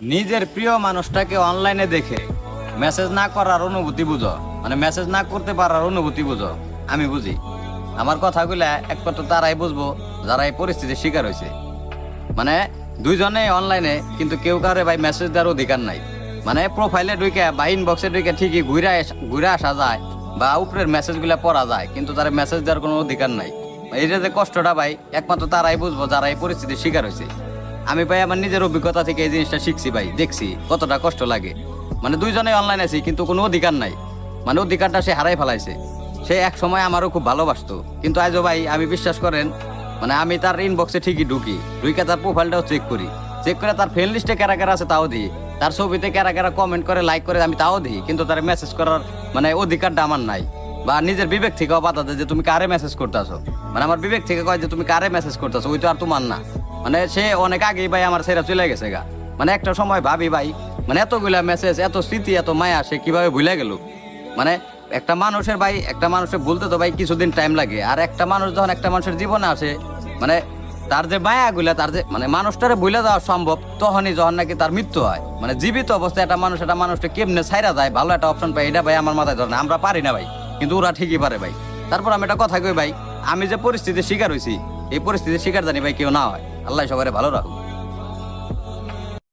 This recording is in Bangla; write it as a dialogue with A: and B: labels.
A: নিজের প্রিয় মানুষটাকে অনলাইনে দেখে মেসেজ না করার অনুভূতি বুঝো, মানে মেসেজ না করতে পারার অনুভূতি বুঝো। আমি বুঝি। আমার কথাগুলা একমাত্র তারাই বুঝবো যারা এই পরিস্থিতির শিকার হয়েছে। মানে দুইজনে অনলাইনে, কিন্তু কেউ কারে ভাই মেসেজ দেওয়ার অধিকার নাই। মানে প্রোফাইলে ঢুকে বা ইনবক্সে ঢুকে ঠিকই ঘুরে আসা যায় বা উপরের মেসেজগুলা পড়া যায়, কিন্তু তার মেসেজ দেওয়ার কোনো অধিকার নাই। এইটা যে কষ্টটা ভাই একমাত্র তারাই বুঝবো যারা এই পরিস্থিতির শিকার হয়েছে। আমি ভাই আমার নিজের অভিজ্ঞতা থেকে এই জিনিসটা শিখছি ভাই, দেখছি কতটা কষ্ট লাগে। মানে দুইজনে অনলাইন আছি কিন্তু কোনো অধিকার নাই, মানে অধিকারটা সে হারাই ফেলাইছে। সে এক সময় আমারও খুব ভালোবাসতো, কিন্তু আজও ভাই আমি বিশ্বাস করেন, মানে আমি তার ইনবক্সে ঠিকই ঢুকে তার প্রোফাইলটাও চেক করে তার ফ্রেন্ড লিস্টে কারা কারা আছে তাও দিই, তার ছবিতে কারা কারা কমেন্ট করে লাইক করে আমি তাও দিই, কিন্তু তার মেসেজ করার মানে অধিকারটা আমার নাই। বা নিজের বিবেক থেকেও বাধা দেয় যে তুমি কারে মেসেজ করতেছো, মানে আমার বিবেক থেকে কয় যে তুমি কারে মেসেজ করতেছো, ওই তো আর তোমার না। মানে সে অনেক আগেই ভাই আমার ছেড়ে চলে গেছে গা। মানে একটা সময় ভাবি ভাই, মানে এতগুলা মেসেজ, এত স্মৃতি, এত মায়া সে কিভাবে ভুলে গেল। মানে একটা মানুষের ভাই, একটা মানুষের ভুলতে তো ভাই কিছুদিন টাইম লাগে। আর একটা মানুষ যখন একটা মানুষের জীবনে আসে, মানে তার যে মায়াগুলা, তার যে মানে মানুষটারে ভুলে দেওয়া সম্ভব তখনই যখন নাকি তার মৃত্যু হয়। মানে জীবিত অবস্থায় একটা মানুষটা কেমনে ছাইরা যায়, ভালো একটা অপশন পাই, এটা ভাই আমার মাথায় ধরে না। আমরা পারি না ভাই, কিন্তু ওরা ঠিকই পারে ভাই। তারপর আমি একটা কথা কই ভাই, আমি যে পরিস্থিতির শিকার হয়েছি, এই পরিস্থিতির শিকার জানি ভাই কেউ না হয়। আল্লাহ সবারে ভালো রাখুক।